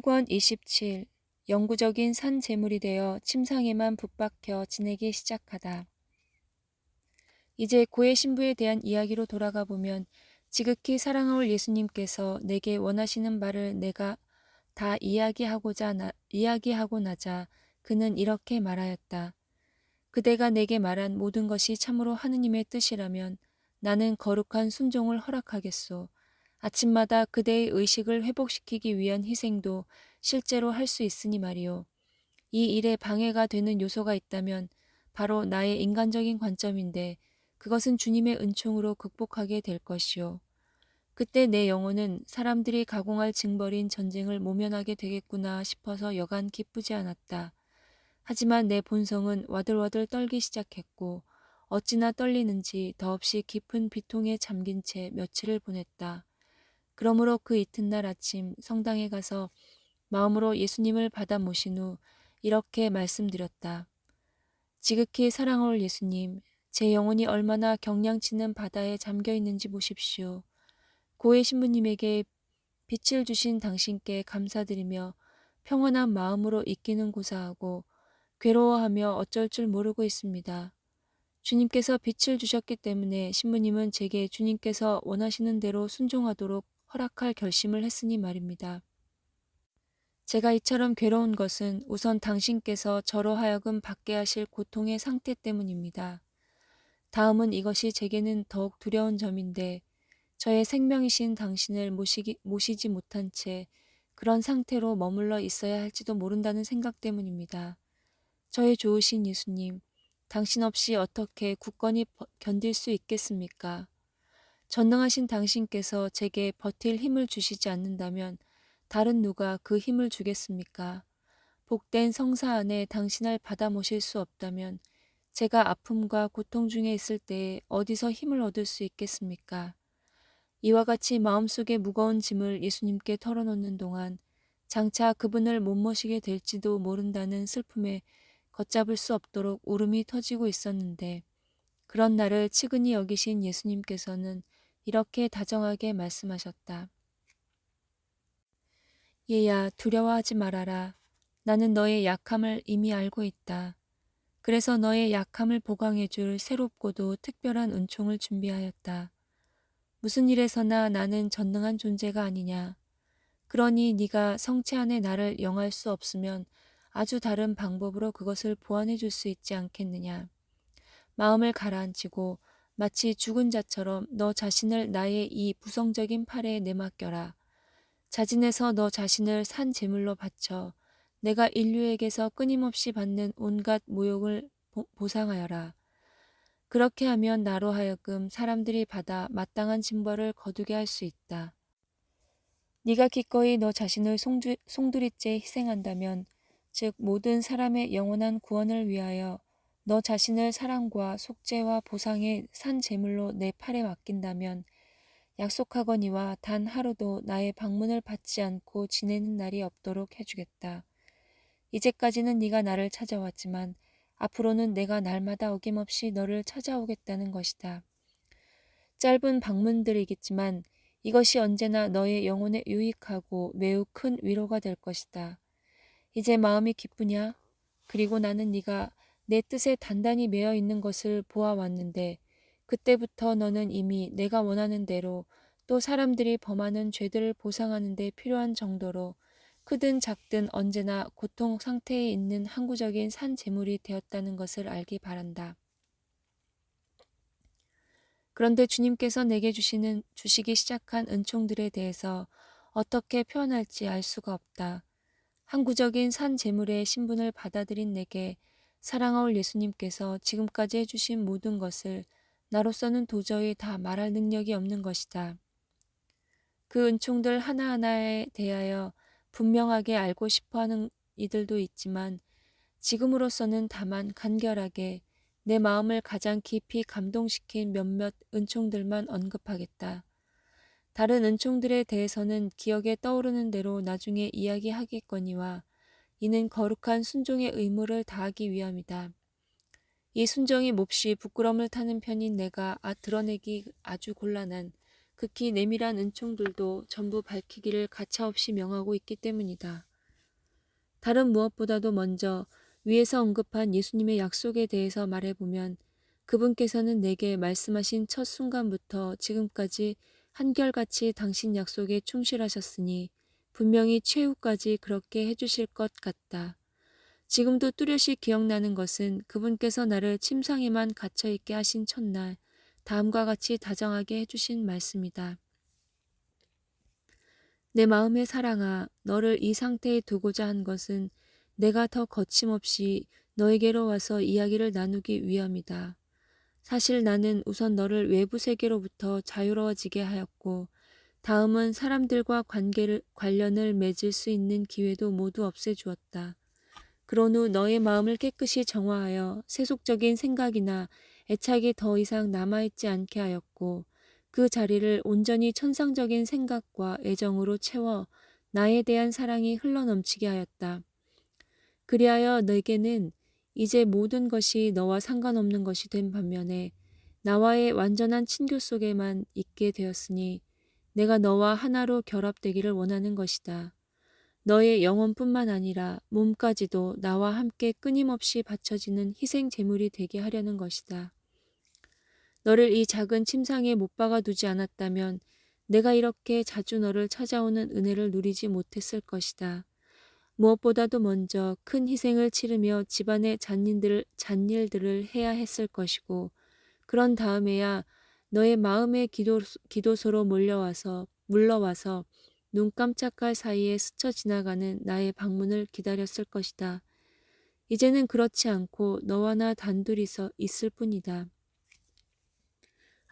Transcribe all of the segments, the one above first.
1권 27. 영구적인 산 제물이 되어 침상에만 붙박혀 지내기 시작하다. 이제 고해 신부에 대한 이야기로 돌아가 보면 지극히 사랑하올 예수님께서 내게 원하시는 바를 내가 다 이야기하고 나자 그는 이렇게 말하였다. 그대가 내게 말한 모든 것이 참으로 하느님의 뜻이라면 나는 거룩한 순종을 허락하겠소. 아침마다 그대의 의식을 회복시키기 위한 희생도 실제로 할 수 있으니 말이오. 이 일에 방해가 되는 요소가 있다면 바로 나의 인간적인 관점인데 그것은 주님의 은총으로 극복하게 될 것이오. 그때 내 영혼은 사람들이 가공할 징벌인 전쟁을 모면하게 되겠구나 싶어서 여간 기쁘지 않았다. 하지만 내 본성은 와들와들 떨기 시작했고 어찌나 떨리는지 더없이 깊은 비통에 잠긴 채 며칠을 보냈다. 그러므로 그 이튿날 아침 성당에 가서 마음으로 예수님을 받아 모신 후 이렇게 말씀드렸다. 지극히 사랑하올 예수님, 제 영혼이 얼마나 경량치는 바다에 잠겨 있는지 보십시오. 고해 신부님에게 빛을 주신 당신께 감사드리며 평온한 마음으로 있기는 고사하고 괴로워하며 어쩔 줄 모르고 있습니다. 주님께서 빛을 주셨기 때문에 신부님은 제게 주님께서 원하시는 대로 순종하도록 허락할 결심을 했으니 말입니다. 제가 이처럼 괴로운 것은 우선 당신께서 저로 하여금 받게 하실 고통의 상태 때문입니다. 다음은 이것이 제게는 더욱 두려운 점인데 저의 생명이신 당신을 모시지 못한 채 그런 상태로 머물러 있어야 할지도 모른다는 생각 때문입니다. 저의 좋으신 예수님, 당신 없이 어떻게 굳건히 견딜 수 있겠습니까? 전능하신 당신께서 제게 버틸 힘을 주시지 않는다면 다른 누가 그 힘을 주겠습니까? 복된 성사 안에 당신을 받아 모실 수 없다면 제가 아픔과 고통 중에 있을 때에 어디서 힘을 얻을 수 있겠습니까? 이와 같이 마음속에 무거운 짐을 예수님께 털어놓는 동안 장차 그분을 못 모시게 될지도 모른다는 슬픔에 걷잡을 수 없도록 울음이 터지고 있었는데 그런 날을 치근히 여기신 예수님께서는 이렇게 다정하게 말씀하셨다. 얘야, 두려워하지 말아라. 나는 너의 약함을 이미 알고 있다. 그래서 너의 약함을 보강해 줄 새롭고도 특별한 은총을 준비하였다. 무슨 일에서나 나는 전능한 존재가 아니냐. 그러니 네가 성체 안에 나를 영할 수 없으면 아주 다른 방법으로 그것을 보완해 줄 수 있지 않겠느냐. 마음을 가라앉히고 마치 죽은 자처럼 너 자신을 나의 이 부성적인 팔에 내맡겨라. 자진해서 너 자신을 산 제물로 바쳐 내가 인류에게서 끊임없이 받는 온갖 모욕을 보상하여라. 그렇게 하면 나로 하여금 사람들이 받아 마땅한 징벌을 거두게 할 수 있다. 네가 기꺼이 너 자신을 송두리째 희생한다면 즉 모든 사람의 영원한 구원을 위하여 너 자신을 사랑과 속죄와 보상의 산 제물로 내 팔에 맡긴다면 약속하거니와 단 하루도 나의 방문을 받지 않고 지내는 날이 없도록 해주겠다. 이제까지는 네가 나를 찾아왔지만 앞으로는 내가 날마다 어김없이 너를 찾아오겠다는 것이다. 짧은 방문들이겠지만 이것이 언제나 너의 영혼에 유익하고 매우 큰 위로가 될 것이다. 이제 마음이 기쁘냐? 그리고 나는 네가 내 뜻에 단단히 매여 있는 것을 보아왔는데 그때부터 너는 이미 내가 원하는 대로 또 사람들이 범하는 죄들을 보상하는 데 필요한 정도로 크든 작든 언제나 고통 상태에 있는 항구적인 산 제물이 되었다는 것을 알기 바란다. 그런데 주님께서 내게 주시기 시작한 은총들에 대해서 어떻게 표현할지 알 수가 없다. 항구적인 산 제물의 신분을 받아들인 내게 사랑하올 예수님께서 지금까지 해주신 모든 것을 나로서는 도저히 다 말할 능력이 없는 것이다. 그 은총들 하나하나에 대하여 분명하게 알고 싶어하는 이들도 있지만 지금으로서는 다만 간결하게 내 마음을 가장 깊이 감동시킨 몇몇 은총들만 언급하겠다. 다른 은총들에 대해서는 기억에 떠오르는 대로 나중에 이야기하겠거니와 이는 거룩한 순종의 의무를 다하기 위함이다. 이 순종이 몹시 부끄러움을 타는 편인 내가 드러내기 아주 곤란한 극히 내밀한 은총들도 전부 밝히기를 가차없이 명하고 있기 때문이다. 다른 무엇보다도 먼저 위에서 언급한 예수님의 약속에 대해서 말해보면 그분께서는 내게 말씀하신 첫 순간부터 지금까지 한결같이 당신 약속에 충실하셨으니 분명히 최후까지 그렇게 해주실 것 같다. 지금도 뚜렷이 기억나는 것은 그분께서 나를 침상에만 갇혀있게 하신 첫날 다음과 같이 다정하게 해주신 말씀이다. 내 마음의 사랑아, 너를 이 상태에 두고자 한 것은 내가 더 거침없이 너에게로 와서 이야기를 나누기 위함이다. 사실 나는 우선 너를 외부 세계로부터 자유로워지게 하였고, 다음은 사람들과 관련을 맺을 수 있는 기회도 모두 없애주었다. 그런 후 너의 마음을 깨끗이 정화하여 세속적인 생각이나 애착이 더 이상 남아있지 않게 하였고, 그 자리를 온전히 천상적인 생각과 애정으로 채워 나에 대한 사랑이 흘러넘치게 하였다. 그리하여 내게는 이제 모든 것이 너와 상관없는 것이 된 반면에 나와의 완전한 친교 속에만 있게 되었으니 내가 너와 하나로 결합되기를 원하는 것이다. 너의 영혼뿐만 아니라 몸까지도 나와 함께 끊임없이 바쳐지는 희생 제물이 되게 하려는 것이다. 너를 이 작은 침상에 못 박아 두지 않았다면 내가 이렇게 자주 너를 찾아오는 은혜를 누리지 못했을 것이다. 무엇보다도 먼저 큰 희생을 치르며 집안의 잔일들을 해야 했을 것이고, 그런 다음에야 너의 마음의 기도소로 물러와서 눈 깜짝할 사이에 스쳐 지나가는 나의 방문을 기다렸을 것이다. 이제는 그렇지 않고 너와 나 단둘이서 있을 뿐이다.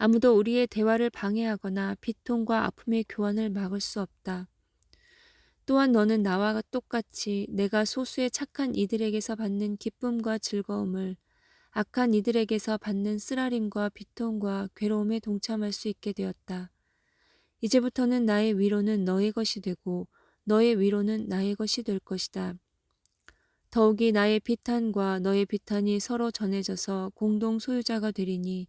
아무도 우리의 대화를 방해하거나 비통과 아픔의 교환을 막을 수 없다. 또한 너는 나와 똑같이 내가 소수의 착한 이들에게서 받는 기쁨과 즐거움을 악한 이들에게서 받는 쓰라림과 비통과 괴로움에 동참할 수 있게 되었다. 이제부터는 나의 위로는 너의 것이 되고 너의 위로는 나의 것이 될 것이다. 더욱이 나의 비탄과 너의 비탄이 서로 전해져서 공동 소유자가 되리니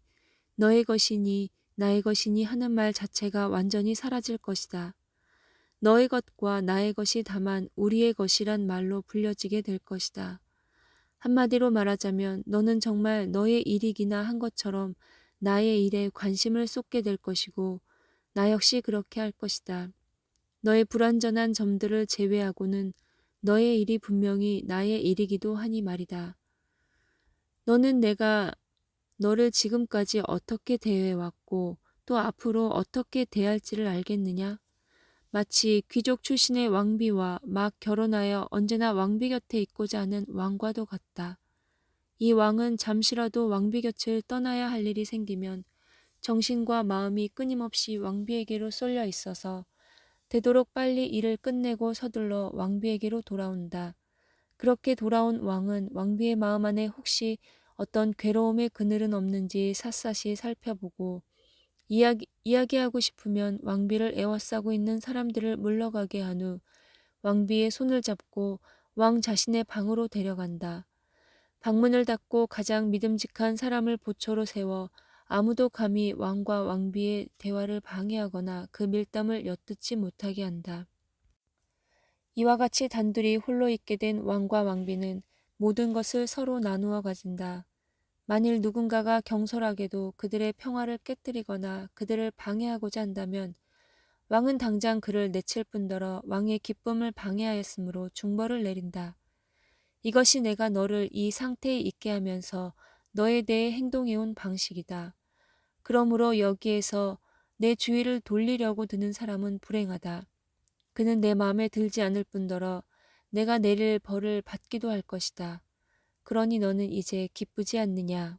너의 것이니 나의 것이니 하는 말 자체가 완전히 사라질 것이다. 너의 것과 나의 것이 다만 우리의 것이란 말로 불려지게 될 것이다. 한마디로 말하자면 너는 정말 너의 일이기나 한 것처럼 나의 일에 관심을 쏟게 될 것이고 나 역시 그렇게 할 것이다. 너의 불완전한 점들을 제외하고는 너의 일이 분명히 나의 일이기도 하니 말이다. 너는 내가 너를 지금까지 어떻게 대해왔고 또 앞으로 어떻게 대할지를 알겠느냐? 마치 귀족 출신의 왕비와 막 결혼하여 언제나 왕비 곁에 있고자 하는 왕과도 같다. 이 왕은 잠시라도 왕비 곁을 떠나야 할 일이 생기면 정신과 마음이 끊임없이 왕비에게로 쏠려 있어서 되도록 빨리 일을 끝내고 서둘러 왕비에게로 돌아온다. 그렇게 돌아온 왕은 왕비의 마음 안에 혹시 어떤 괴로움의 그늘은 없는지 샅샅이 살펴보고 이야기하고 싶으면 왕비를 애워싸고 있는 사람들을 물러가게 한 후 왕비의 손을 잡고 왕 자신의 방으로 데려간다. 방문을 닫고 가장 믿음직한 사람을 보초로 세워 아무도 감히 왕과 왕비의 대화를 방해하거나 그 밀담을 엿듣지 못하게 한다. 이와 같이 단둘이 홀로 있게 된 왕과 왕비는 모든 것을 서로 나누어 가진다. 만일 누군가가 경솔하게도 그들의 평화를 깨뜨리거나 그들을 방해하고자 한다면 왕은 당장 그를 내칠 뿐더러 왕의 기쁨을 방해하였으므로 중벌을 내린다. 이것이 내가 너를 이 상태에 있게 하면서 너에 대해 행동해온 방식이다. 그러므로 여기에서 내 주의를 돌리려고 드는 사람은 불행하다. 그는 내 마음에 들지 않을 뿐더러 내가 내릴 벌을 받기도 할 것이다. 그러니 너는 이제 기쁘지 않느냐?